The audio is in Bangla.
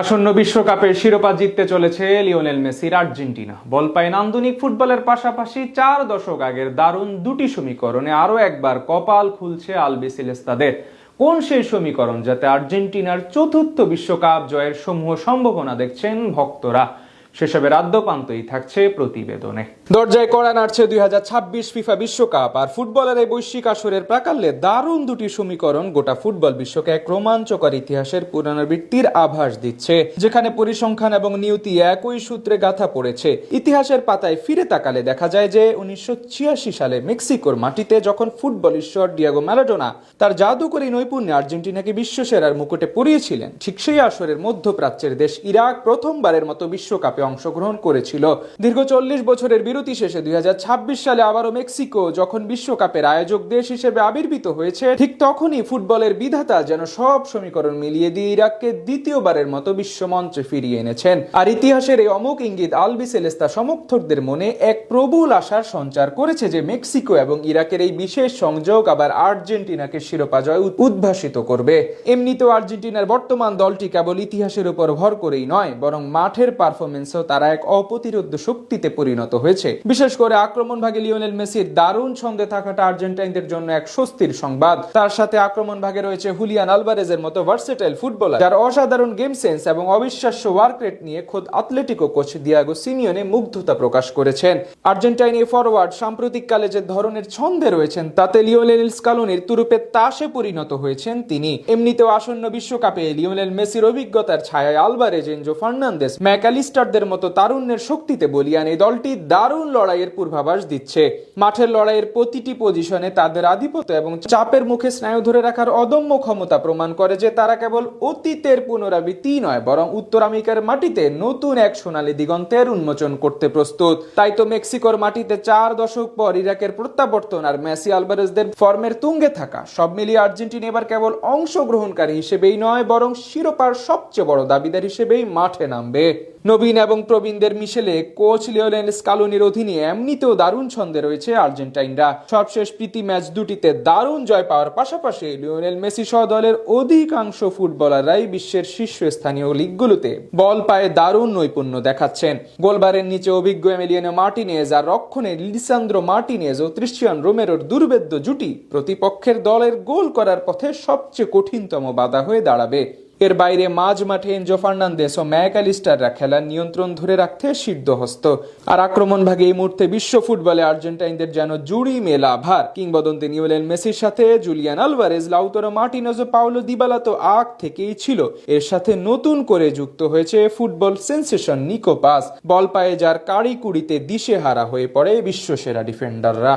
আসন্ন বিশ্বকাপের শিরোপা জিততে চলেছে লিওনেল মেসির আর্জেন্টিনা। বল পায় নান্দনিক ফুটবলের পাশাপাশি 4 দশক আগের দারুণ দুটি সমীকরণে আরও একবার কপাল খুলছে আলবিসেলেস্তাদের। কোন সেই সমীকরণ যাতে আর্জেন্টিনার চতুর্থ বিশ্বকাপ জয়ের সমূহ সম্ভাবনা দেখছেন ভক্তরা? সেসবের আদ্যপান্তই থাকছে প্রতিবেদনে। দরজায় কড়া নাড়ছে 2026 ফিফা বিশ্বকাপ, আর ফুটবলের এই বৈশ্বিক আসরের প্রাকাল্যে দারুণ দুটি সমীকরণ গোটা ফুটবল বিশ্বকে এক রোমাঞ্চকর ইতিহাসের পুনরাবৃত্তির আভাস দিচ্ছে, যেখানে পরিসংখ্যান এবং নিয়তি একই সূত্রে গাঁথা পড়েছে। ইতিহাসের পাতায় ফিরে তাকালে দেখা যায় যে 1986 সালে মেক্সিকোর মাটিতে যখন ফুটবল ঈশ্বর ডিয়েগো ম্যারাডোনা তার জাদুকরী নৈপুণ্যে আর্জেন্টিনাকে বিশ্বসেরার মুকুটে পরিয়েছিলেন, ঠিক সেই আসরের মধ্যপ্রাচ্যের দেশ ইরাক প্রথমবারের মতো বিশ্বকাপে অংশগ্রহণ করেছিল। দীর্ঘ 40 বছরের বিরতি শেষে 2026 সালে আবারও মেক্সিকো যখন বিশ্বকাপের আয়োজক দেশ হিসেবে আবির্ভূত হয়েছে, ঠিক তখনই ফুটবলের বিধাতা যেন সব সমীকরণ মিলিয়ে দিয়ে ইরাককে দ্বিতীয়বারের মতো বিশ্বমঞ্চে ফিরিয়ে এনেছেন। আর ইতিহাসের এই অমোঘ ইঙ্গিত আলবিসেলেস্তা সমর্থকদের মনে এক প্রবল আশার সঞ্চার করেছে যে মেক্সিকো এবং ইরাকের এই বিশেষ সংযোগ আবার আর্জেন্টিনাকে শিরোপা জয় উদ্ভাসিত করবে। এমনিতেও আর্জেন্টিনার বর্তমান দলটি কেবল ইতিহাসের উপর ভর করেই নয়, বরং মাঠের পারফরমেন্স তারা এক অপ্রতিরোধ্য শক্তিতে পরিণত হয়েছে। বিশেষ করে আক্রমণভাগে লিওনেল মেসির দারুণ ছন্দে থাকাটা আর্জেন্টাইনদের জন্য এক স্বস্তির সংবাদ। তার সাথে আক্রমণভাগে রয়েছে হুলিয়ান আলভারেজের মতো ভার্সেটাইল ফুটবলার, যার অসাধারণ গেম সেন্স এবং অবিশ্বাস্য ওয়ার্ক রেট নিয়ে খোদ আতলেটিকো কোচ দিয়েগো সিমিওনে মুগ্ধতা প্রকাশ করেছেন। আর্জেন্টাইন এই ফরওয়ার্ড সাম্প্রতিককালে যে ধরনের ছন্দে রয়েছেন তাতে লিওনেল স্কালোনির তুরুপে তাসে পরিণত হয়েছেন তিনি। এমনিতেও আসন্ন বিশ্বকাপে লিওনেল মেসির অভিজ্ঞতার ছায়ায় আলভারেজ, এনজো ফার্নান্দেস, ম্যাকালিস্টারদের মতো তারুণ্যের শক্তিতে বলিয়ান এই দলটি দারুণ লড়াইয়ের পূর্বাভাস দিচ্ছে। মাঠের লড়াইয়ের প্রতিটি পজিশনে তাদের আধিপত্য এবং চাপের মুখে স্নায়ু ধরে রাখার অদম্য ক্ষমতা প্রমাণ করে যে তারা কেবল অতীতের পুনরাবৃত্তি নয়, বরং উত্তর আমেরিকার মাটিতে নতুন এক সোনালী দিগন্তের উন্মোচন করতে প্রস্তুত। তাই তো মেক্সিকোর মাটিতে 4 দশক পর ইরাকের প্রত্যাবর্তন আর মেসি আলভারেজদের ফর্মের তুঙ্গে থাকা, সব মিলিয়ে আর্জেন্টিনা এবার কেবল অংশগ্রহণকারী হিসেবেই নয়, বরং শিরোপার সবচেয়ে বড় দাবিদার হিসেবেই মাঠে নামবে। নবীন এবং প্রবীণদের মিশেলে কোচ লিওনেল স্কালোনির অধীনে এমনিতেও দারুণ ছন্দে রয়েছে আর্জেন্টাইনরা। সবশেষ প্রীতি ম্যাচ দুটিতে দারুণ জয় পাওয়ার পাশাপাশি লিওনেল মেসি সহ দলের অধিকাংশ ফুটবলাররাই বিশ্বের শীর্ষস্থানীয় লিগগুলোতে বল পায়ে দারুণ নৈপুণ্য দেখাচ্ছেন। গোলবারের নিচে অভিজ্ঞ এমিলিয়ানো মার্টিনেজ আর রক্ষণে লিসান্দ্রো মার্টিনেজ ও ক্রিশ্চিয়ান রোমেরোর দুর্ভেদ্য জুটি প্রতিপক্ষের দলের গোল করার পথে সবচেয়ে কঠিনতম বাধা হয়ে দাঁড়াবে। এর বাইরে মাঝ মাঠে এনজো ফার্নান্দেস ও ম্যাকালিস্টাররা খেলার নিয়ন্ত্রণ ধরে রাখতে সিদ্ধহস্ত। আর আক্রমণভাগে এই মুহূর্তে বিশ্ব ফুটবলে আর্জেন্টাইনদের যেন জুড়ি মেলা ভার। কিংবদন্তি লিওনেল মেসির সাথে জুলিয়ান আলভারেজ, লাউতারো মার্টিনেজ ও পাওলো দিবালা তো আগ থেকেই ছিল। এর সাথে নতুন করে যুক্ত হয়েছে ফুটবল সেন্সেশন নিকো পাস, বল পায়ে যার কাড়ি কুড়িতে দিশেহারা হয়ে পড়ে বিশ্বসেরা ডিফেন্ডাররা।